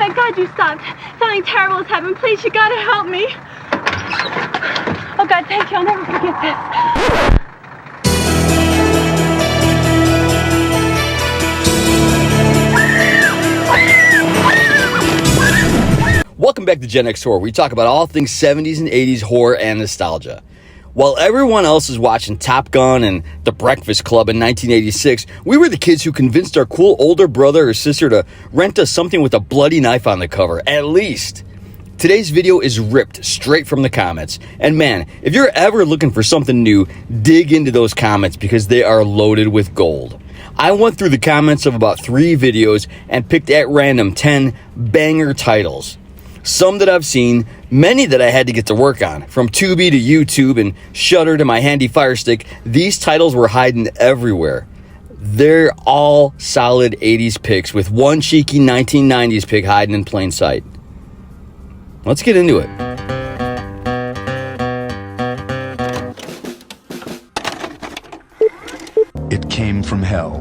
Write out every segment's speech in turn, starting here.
Thank God you stopped. Something terrible has happened. Please, you gotta help me. Oh God, thank you. I'll never forget this. Welcome back to Gen X Horror. We talk about all things 70s and 80s horror and nostalgia. While everyone else is watching Top Gun and The Breakfast Club in 1986, we were the kids who convinced our cool older brother or sister to rent us something with a bloody knife on the cover, at least. Today's video is ripped straight from the comments. And man, if you're ever looking for something new, dig into those comments because they are loaded with gold. I went through the comments of about 3 videos and picked at random 10 banger titles. Some that I've seen, many that I had to get to work on. From Tubi to YouTube and Shudder to my handy Fire Stick, these titles were hiding everywhere. They're all solid 80s picks with one cheeky 1990s pick hiding in plain sight. Let's get into it. It came from hell,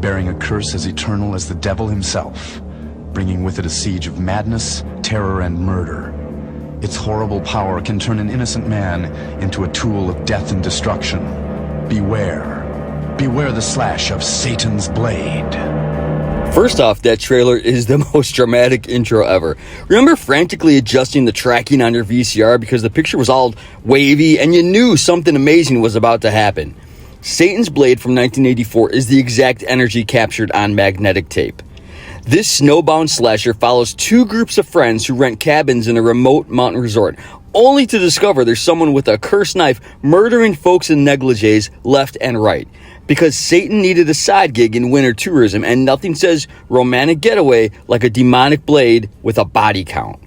bearing a curse as eternal as the devil himself, bringing with it a siege of madness, terror, and murder. Its horrible power can turn an innocent man into a tool of death and destruction. Beware. Beware the slash of Satan's blade. First off, that trailer is the most dramatic intro ever. Remember frantically adjusting the tracking on your VCR because the picture was all wavy and you knew something amazing was about to happen? Satan's Blade from 1984 is the exact energy captured on magnetic tape. This snowbound slasher follows 2 groups of friends who rent cabins in a remote mountain resort, only to discover there's someone with a cursed knife murdering folks in negligees left and right. Because Satan needed a side gig in winter tourism, and nothing says romantic getaway like a demonic blade with a body count.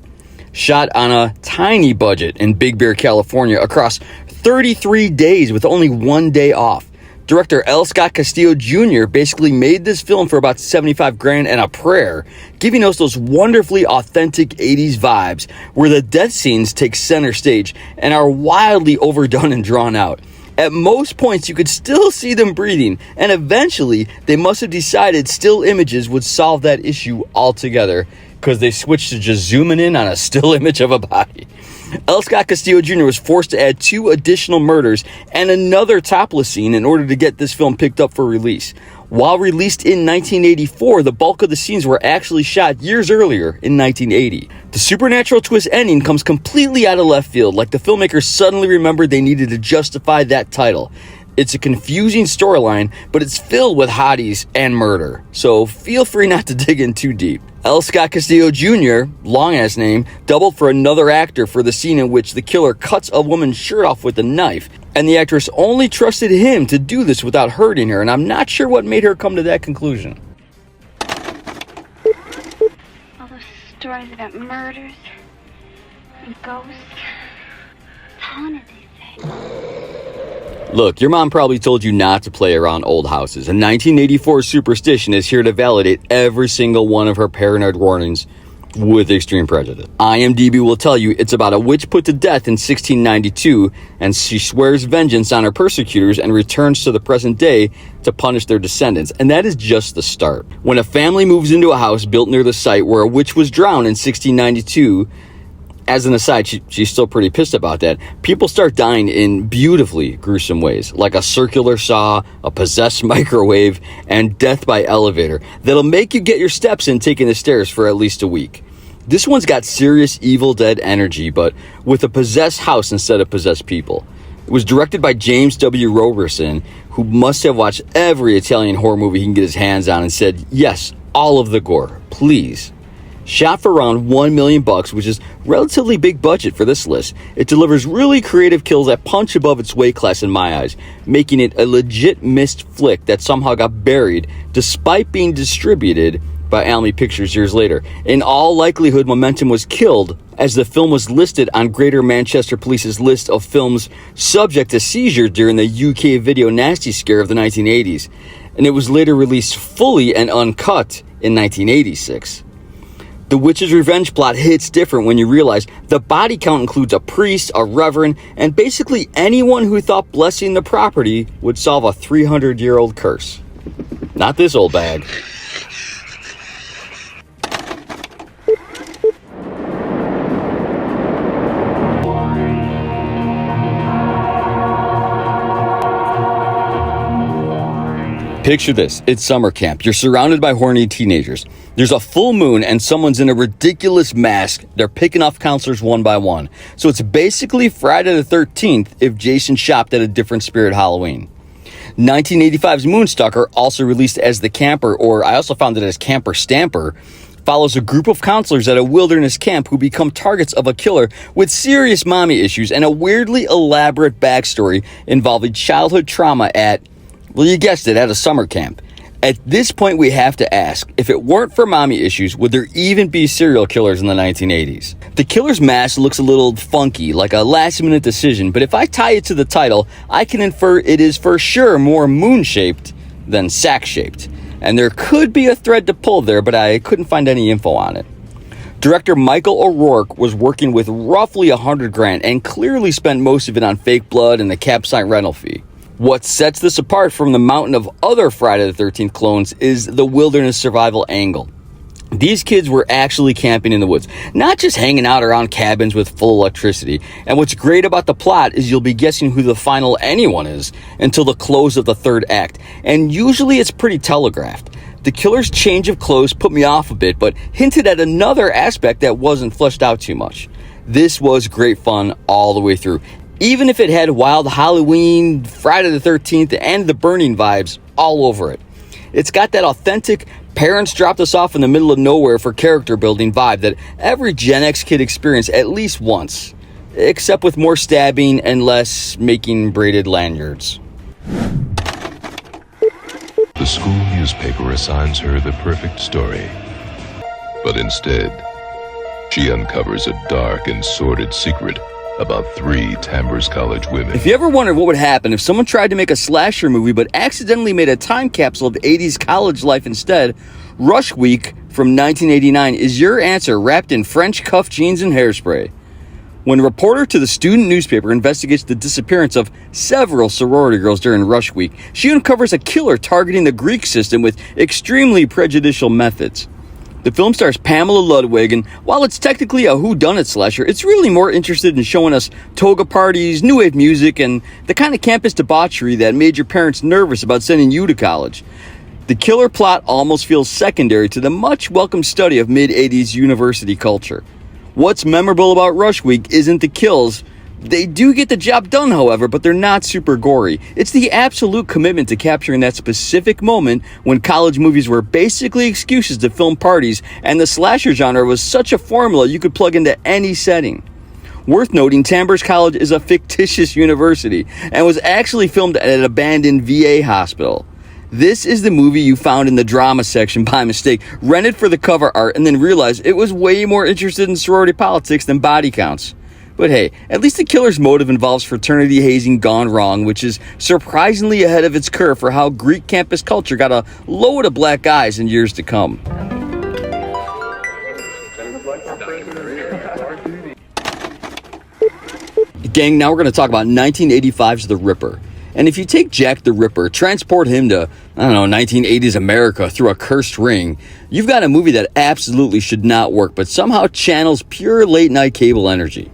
Shot on a tiny budget in Big Bear, California, across 33 days with only 1 day off. Director L. Scott Castillo Jr. basically made this film for about $75,000 and a prayer, giving us those wonderfully authentic 80s vibes where the death scenes take center stage and are wildly overdone and drawn out. At most points, you could still see them breathing, and eventually, they must have decided still images would solve that issue altogether because they switched to just zooming in on a still image of a body. L. Scott Castillo Jr. was forced to add 2 additional murders and another topless scene in order to get this film picked up for release. While released in 1984, the bulk of the scenes were actually shot years earlier in 1980. The supernatural twist ending comes completely out of left field, like the filmmakers suddenly remembered they needed to justify that title. It's a confusing storyline, but it's filled with hotties and murder, so feel free not to dig in too deep. L. Scott Castillo Jr., long-ass name, doubled for another actor for the scene in which the killer cuts a woman's shirt off with a knife, and the actress only trusted him to do this without hurting her, and I'm not sure what made her come to that conclusion. All those stories about murders and ghosts. It's haunted, they say. Look, your mom probably told you not to play around old houses, and 1984 Superstition is here to validate every single one of her paranoid warnings with extreme prejudice. IMDb will tell you it's about a witch put to death in 1692, and she swears vengeance on her persecutors and returns to the present day to punish their descendants, and that is just the start. When a family moves into a house built near the site where a witch was drowned in 1692, as an aside, she's still pretty pissed about that, people start dying in beautifully gruesome ways, like a circular saw, a possessed microwave, and death by elevator that'll make you get your steps in taking the stairs for at least a week. This one's got serious Evil Dead energy, but with a possessed house instead of possessed people. It was directed by James W. Roberson, who must have watched every Italian horror movie he can get his hands on and said, yes, all of the gore, please. Shot for around $1 million, which is relatively big budget for this list, it delivers really creative kills that punch above its weight class in my eyes, making it a legit missed flick that somehow got buried despite being distributed by Almy Pictures years later. In all likelihood, momentum was killed as the film was listed on Greater Manchester Police's list of films subject to seizure during the UK video nasty scare of the 1980s, and it was later released fully and uncut in 1986. The witch's revenge plot hits different when you realize the body count includes a priest, a reverend, and basically anyone who thought blessing the property would solve a 300-year-old curse. Not this old bag. Picture this, it's summer camp. You're surrounded by horny teenagers. There's a full moon and someone's in a ridiculous mask. They're picking off counselors one by one. So it's basically Friday the 13th if Jason shopped at a different spirit Halloween. 1985's Moonstalker, also released as The Camper, or I also found it as Camper Stamper, follows a group of counselors at a wilderness camp who become targets of a killer with serious mommy issues and a weirdly elaborate backstory involving childhood trauma at, well, you guessed it, at a summer camp. At this point, we have to ask, if it weren't for mommy issues, would there even be serial killers in the 1980s? The killer's mask looks a little funky, like a last-minute decision, but if I tie it to the title, I can infer it is for sure more moon-shaped than sack-shaped. And there could be a thread to pull there, but I couldn't find any info on it. Director Michael O'Rourke was working with roughly $100,000 and clearly spent most of it on fake blood and the campsite rental fee. What sets this apart from the mountain of other Friday the 13th clones is the wilderness survival angle. These kids were actually camping in the woods, not just hanging out around cabins with full electricity. And what's great about the plot is you'll be guessing who the final anyone is until the close of the third act. And usually it's pretty telegraphed. The killer's change of clothes put me off a bit, but hinted at another aspect that wasn't fleshed out too much. This was great fun all the way through, even if it had wild Halloween, Friday the 13th, and The Burning vibes all over it. It's got that authentic, parents dropped us off in the middle of nowhere for character building vibe that every Gen X kid experienced at least once, except with more stabbing and less making braided lanyards. The school newspaper assigns her the perfect story. But instead, she uncovers a dark and sordid secret about 3 Tambers College women. If you ever wondered what would happen if someone tried to make a slasher movie but accidentally made a time capsule of 80s college life instead, Rush Week from 1989 is your answer, wrapped in French cuff jeans and hairspray. When a reporter to the student newspaper investigates the disappearance of several sorority girls during Rush Week, she uncovers a killer targeting the Greek system with extremely prejudicial methods. The film stars Pamela Ludwig, and while it's technically a whodunit slasher, it's really more interested in showing us toga parties, new wave music, and the kind of campus debauchery that made your parents nervous about sending you to college. The killer plot almost feels secondary to the much welcome study of mid-80s university culture. What's memorable about Rush Week isn't the kills. They do get the job done, however, but they're not super gory. It's the absolute commitment to capturing that specific moment when college movies were basically excuses to film parties, and the slasher genre was such a formula you could plug into any setting. Worth noting, Tambers College is a fictitious university and was actually filmed at an abandoned VA hospital. This is the movie you found in the drama section by mistake, rented for the cover art, and then realized it was way more interested in sorority politics than body counts. But hey, at least the killer's motive involves fraternity hazing gone wrong, which is surprisingly ahead of its curve for how Greek campus culture got a load of black eyes in years to come. Gang, now we're going to talk about 1985's The Ripper. And if you take Jack the Ripper, transport him to, 1980s America through a cursed ring, you've got a movie that absolutely should not work, but somehow channels pure late-night cable energy.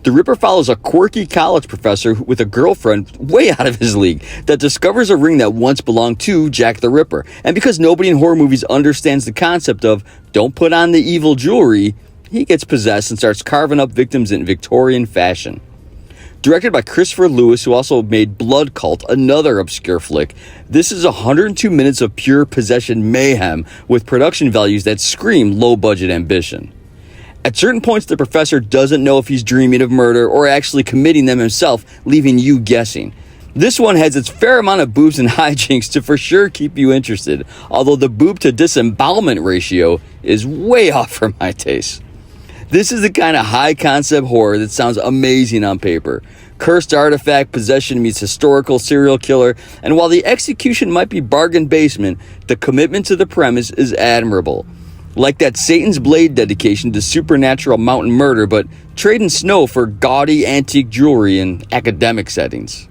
The Ripper follows a quirky college professor with a girlfriend way out of his league that discovers a ring that once belonged to Jack the Ripper. And because nobody in horror movies understands the concept of don't put on the evil jewelry, he gets possessed and starts carving up victims in Victorian fashion. Directed by Christopher Lewis, who also made Blood Cult, another obscure flick, this is 102 minutes of pure possession mayhem with production values that scream low-budget ambition. At certain points, the professor doesn't know if he's dreaming of murder or actually committing them himself, leaving you guessing. This one has its fair amount of boobs and hijinks to for sure keep you interested, although the boob to disembowelment ratio is way off for my taste. This is the kind of high-concept horror that sounds amazing on paper. Cursed artifact possession meets historical serial killer, and while the execution might be bargain basement, the commitment to the premise is admirable. Like that Satan's Blade dedication to supernatural mountain murder, but trading snow for gaudy antique jewelry in academic settings.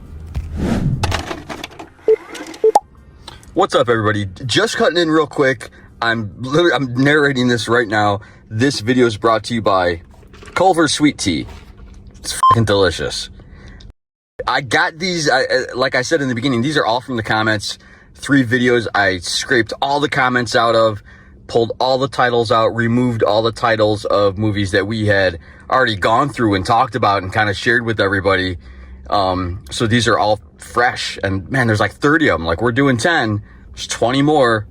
What's up, everybody? Just cutting in real quick. I'm narrating this right now. This video is brought to you by Culver's Sweet Tea. It's fucking delicious. I got these, like I said in the beginning, these are all from the comments. 3 videos I scraped all the comments out of, pulled all the titles out, removed all the titles of movies that we had already gone through and talked about and kind of shared with everybody. So these are all fresh, and man, there's like 30 of them. Like, we're doing 10, there's 20 more,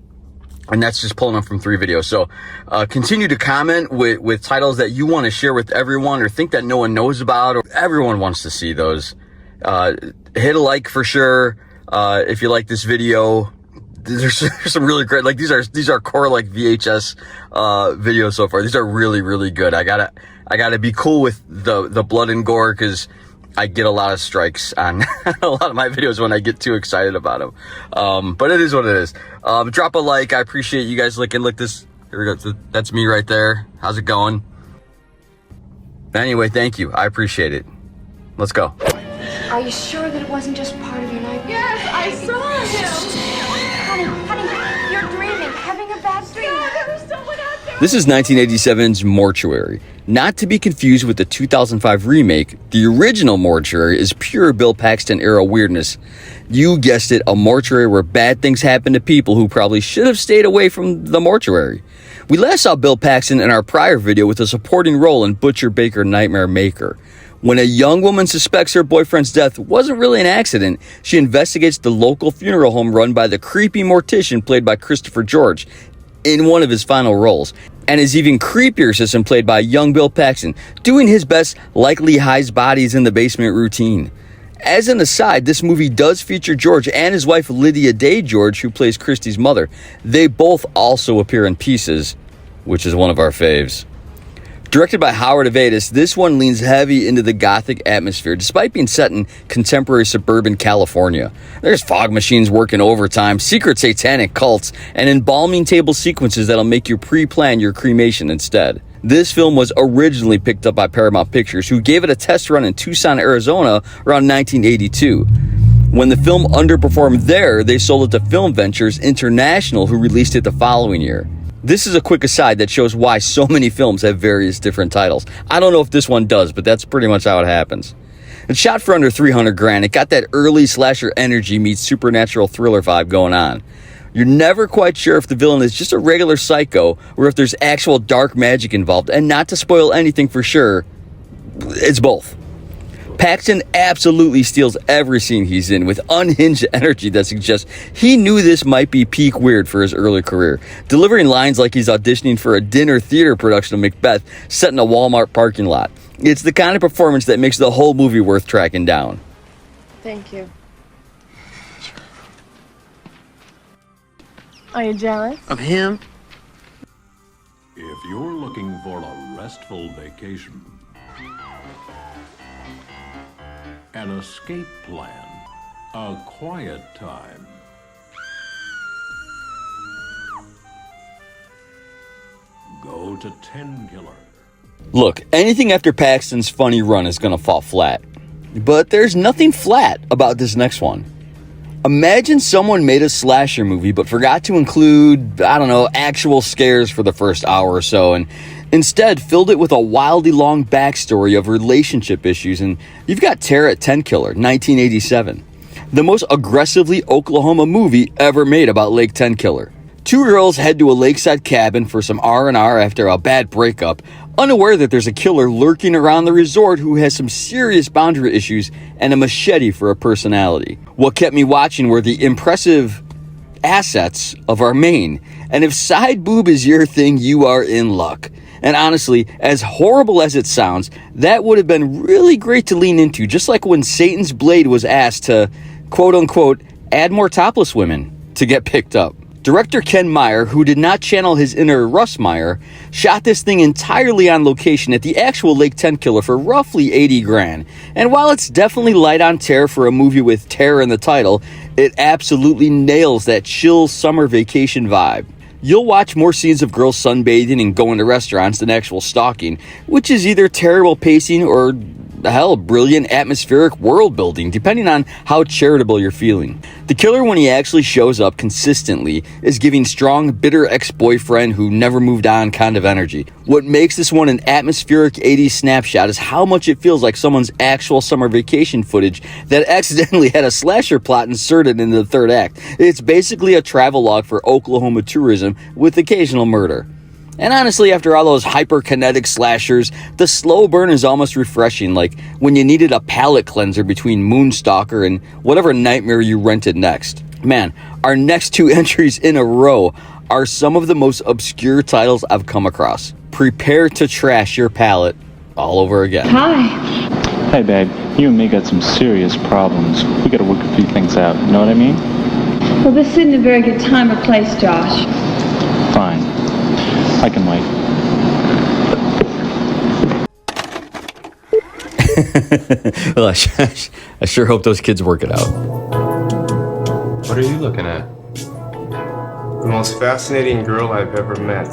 and that's just pulling them from 3 videos. So continue to comment with titles that you want to share with everyone, or think that no one knows about, or everyone wants to see those. Hit a like for sure. If you like this video, there's some really great, like, these are core like VHS videos so far. These are really, really good. I gotta be cool with the blood and gore, because I get a lot of strikes on a lot of my videos when I get too excited about them. But it is what it is. Drop a like. I appreciate you guys looking. Look, this, here we go. That's me right there. How's it going? Anyway, thank you. I appreciate it. Let's go. Are you sure that it wasn't just part of your nightmare? Yes, I saw him. Honey, you're dreaming, having a bad dream. There was someone out there. This is 1987's Mortuary. Not to be confused with the 2005 remake, the original Mortuary is pure Bill Paxton era weirdness. You guessed it, a mortuary where bad things happen to people who probably should have stayed away from the mortuary. We last saw Bill Paxton in our prior video with a supporting role in Butcher Baker Nightmare Maker. When a young woman suspects her boyfriend's death wasn't really an accident, she investigates the local funeral home run by the creepy mortician played by Christopher George in one of his final roles, and his even creepier assistant played by young Bill Paxton, doing his best likely hides bodies in the basement routine. As an aside, this movie does feature George and his wife Lydia Day George, who plays Christy's mother. They both also appear in Pieces, which is one of our faves. Directed by Howard Avedis, this one leans heavy into the gothic atmosphere, despite being set in contemporary suburban California. There's fog machines working overtime, secret satanic cults, and embalming table sequences that'll make you pre-plan your cremation instead. This film was originally picked up by Paramount Pictures, who gave it a test run in Tucson, Arizona around 1982. When the film underperformed there, they sold it to Film Ventures International, who released it the following year. This is a quick aside that shows why so many films have various different titles. I don't know if this one does, but that's pretty much how it happens. It's shot for under $300,000. It got that early slasher energy meets supernatural thriller vibe going on. You're never quite sure if the villain is just a regular psycho or if there's actual dark magic involved, and not to spoil anything for sure, it's both. Paxton absolutely steals every scene he's in with unhinged energy that suggests he knew this might be peak weird for his early career, delivering lines like he's auditioning for a dinner theater production of Macbeth set in a Walmart parking lot. It's the kind of performance that makes the whole movie worth tracking down. Thank you. Are you jealous? Of him? If you're looking for a restful vacation, an escape plan, a quiet time, go to Tenkiller. Look, anything after Paxton's funny run is gonna fall flat. But there's nothing flat about this next one. Imagine someone made a slasher movie but forgot to include, actual scares for the first hour or so, and instead filled it with a wildly long backstory of relationship issues, and you've got Terror at Tenkiller, 1987. The most aggressively Oklahoma movie ever made about Lake Tenkiller. 2 girls head to a lakeside cabin for some R&R after a bad breakup, unaware that there's a killer lurking around the resort who has some serious boundary issues and a machete for a personality. What kept me watching were the impressive assets of our main, and if side boob is your thing, you are in luck. And honestly, as horrible as it sounds, that would have been really great to lean into, just like when Satan's Blade was asked to, quote-unquote, add more topless women to get picked up. Director Ken Meyer, who did not channel his inner Russ Meyer, shot this thing entirely on location at the actual Lake Tenkiller for roughly $80,000. And while it's definitely light on terror for a movie with terror in the title, it absolutely nails that chill summer vacation vibe. You'll watch more scenes of girls sunbathing and going to restaurants than actual stalking, which is either terrible pacing or hell, brilliant atmospheric world building, depending on how charitable you're feeling. The killer, when he actually shows up consistently, is giving strong, bitter ex-boyfriend who never moved on kind of energy. What makes this one an atmospheric 80s snapshot is how much it feels like someone's actual summer vacation footage that accidentally had a slasher plot inserted into the third act. It's basically a travelogue for Oklahoma tourism with occasional murder. And honestly, after all those hyperkinetic slashers, the slow burn is almost refreshing, like when you needed a palate cleanser between Moonstalker and whatever nightmare you rented next. Man, our next two entries in a row are some of the most obscure titles I've come across. Prepare to trash your palate all over again. Hi. Hey babe, you and me got some serious problems. We gotta work a few things out, you know what I mean? Well, this isn't a very good time or place, Josh. Fine. I can wait. Well, I sure hope those kids work it out. What are you looking at? The most fascinating girl I've ever met.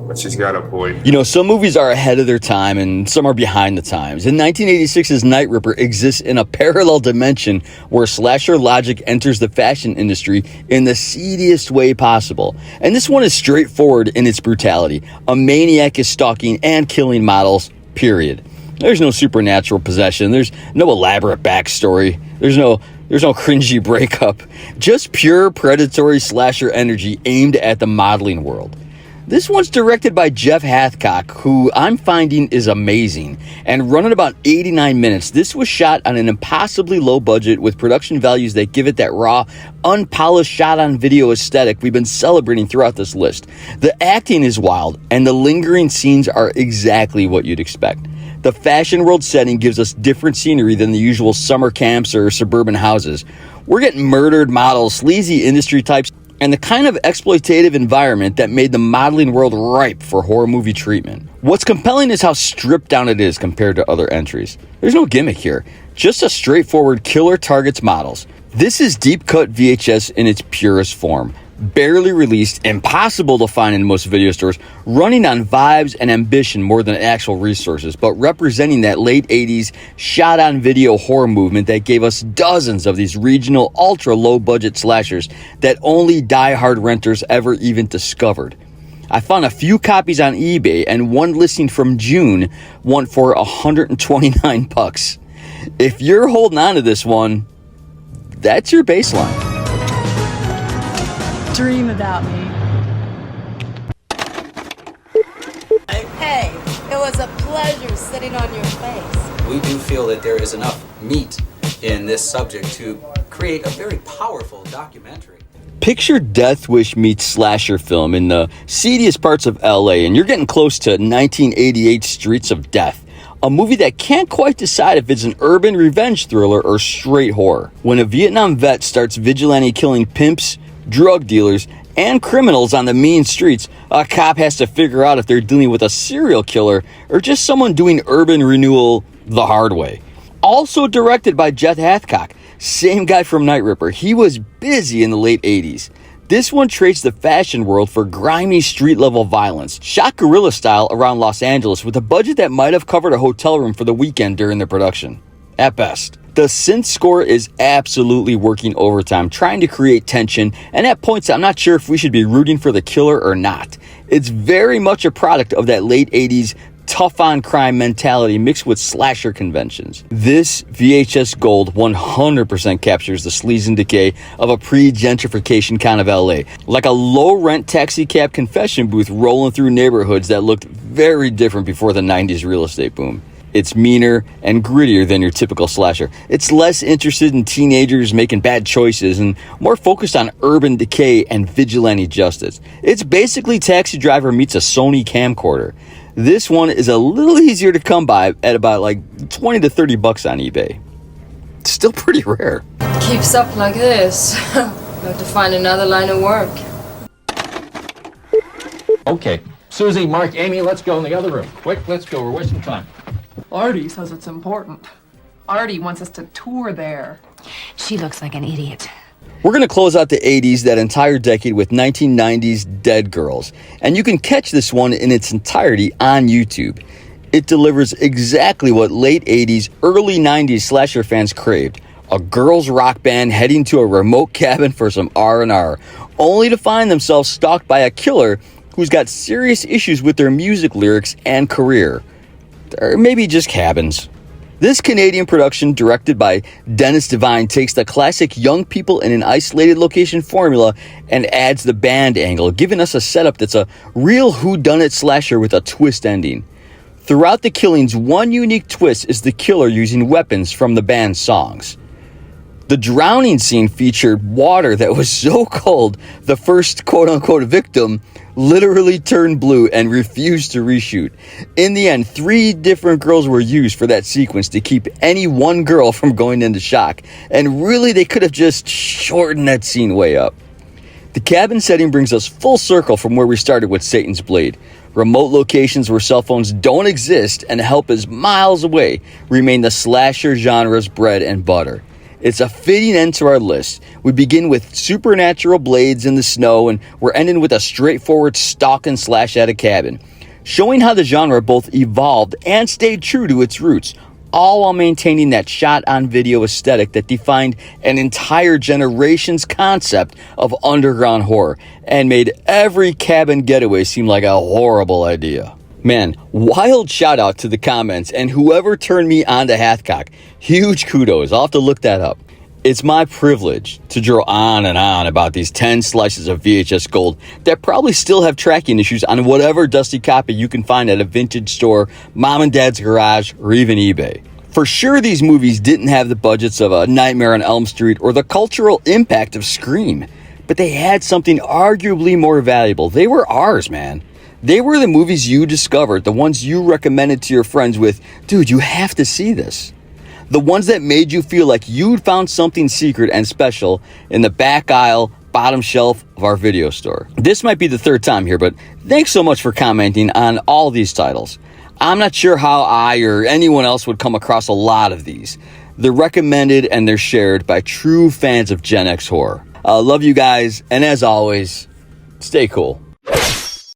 But she's got a boy. You know, some movies are ahead of their time and some are behind the times. And 1986's Night Ripper exists in a parallel dimension where slasher logic enters the fashion industry in the seediest way possible. And this one is straightforward in its brutality. A maniac is stalking and killing models, period. There's no supernatural possession. There's no elaborate backstory. There's no cringy breakup. Just pure predatory slasher energy aimed at the modeling world. This one's directed by Jeff Hathcock, who I'm finding is amazing, and running about 89 minutes. This was shot on an impossibly low budget with production values that give it that raw, unpolished shot-on-video aesthetic we've been celebrating throughout this list. The acting is wild, and the lingering scenes are exactly what you'd expect. The fashion world setting gives us different scenery than the usual summer camps or suburban houses. We're getting murdered models, sleazy industry types, and the kind of exploitative environment that made the modeling world ripe for horror movie treatment. What's compelling is how stripped down it is compared to other entries. There's no gimmick here, just a straightforward killer targets models. This is deep cut VHS in its purest form. Barely released, impossible to find in most video stores, running on vibes and ambition more than actual resources, but representing that late 80s shot-on-video horror movement that gave us dozens of these regional, ultra-low-budget slashers that only die-hard renters ever even discovered. I found a few copies on eBay, and one listing from June went for $129. If you're holding on to this one, that's your baseline. Dream about me. Hey, it was a pleasure sitting on your face. We do feel that there is enough meat in this subject to create a very powerful documentary. Picture Death Wish meets slasher film in the seediest parts of LA, and you're getting close to 1988's Streets of Death. A movie that can't quite decide if it's an urban revenge thriller or straight horror. When a Vietnam vet starts vigilante killing pimps, drug dealers, and criminals on the mean streets, a cop has to figure out if they're dealing with a serial killer or just someone doing urban renewal the hard way. Also directed by Jeff Hathcock, same guy from Night Ripper. He was busy in the late 80s. This one trades the fashion world for grimy street-level violence, shot guerrilla style around Los Angeles with a budget that might have covered a hotel room for the weekend during the production, at best. The synth score is absolutely working overtime, trying to create tension, and at points I'm not sure if we should be rooting for the killer or not. It's very much a product of that late 80s tough-on-crime mentality mixed with slasher conventions. This VHS gold 100% captures the sleaze and decay of a pre-gentrification kind of LA, like a low-rent taxi cab confession booth rolling through neighborhoods that looked very different before the 90s real estate boom. It's meaner and grittier than your typical slasher. It's less interested in teenagers making bad choices and more focused on urban decay and vigilante justice. It's basically Taxi Driver meets a Sony camcorder. This one is a little easier to come by at about like $20 to $30 on eBay. It's still pretty rare. Keeps up like this, we'll have to find another line of work. Okay, Susie, Mark, Amy, let's go in the other room. Quick, let's go, we're wasting time. Artie says it's important. Artie wants us to tour there. She looks like an idiot. We're going to close out the 80s, that entire decade, with 1990's Dead Girls. And you can catch this one in its entirety on YouTube. It delivers exactly what late 80s, early 90s slasher fans craved. A girls rock band heading to a remote cabin for some R&R, only to find themselves stalked by a killer who's got serious issues with their music lyrics and career. Or maybe just cabins. This Canadian production, directed by Dennis Devine, takes the classic young people in an isolated location formula and adds the band angle, giving us a setup that's a real whodunit slasher with a twist ending. Throughout the killings, one unique twist is the killer using weapons from the band's songs. The drowning scene featured water that was so cold, the first quote-unquote victim literally turned blue and refused to reshoot. In the end, 3 different girls were used for that sequence to keep any one girl from going into shock, and really they could have just shortened that scene way up. The cabin setting brings us full circle from where we started with Satan's Blade. Remote locations where cell phones don't exist and help is miles away remain the slasher genre's bread and butter. It's a fitting end to our list. We begin with supernatural blades in the snow, and we're ending with a straightforward stalk and slash at a cabin, showing how the genre both evolved and stayed true to its roots, all while maintaining that shot-on-video aesthetic that defined an entire generation's concept of underground horror and made every cabin getaway seem like a horrible idea. Man, wild shout out to the comments and whoever turned me on to Hathcock. Huge kudos. I'll have to look that up. It's my privilege to draw on and on about these 10 slices of VHS gold that probably still have tracking issues on whatever dusty copy you can find at a vintage store, mom and dad's garage, or even eBay. For sure, these movies didn't have the budgets of a Nightmare on Elm Street or the cultural impact of Scream, but they had something arguably more valuable. They were ours, man. They were the movies you discovered, the ones you recommended to your friends with, dude, you have to see this. The ones that made you feel like you'd found something secret and special in the back aisle, bottom shelf of our video store. This might be the 3rd time here, but thanks so much for commenting on all these titles. I'm not sure how I or anyone else would come across a lot of these. They're recommended and they're shared by true fans of Gen X horror. Love you guys, and as always, stay cool.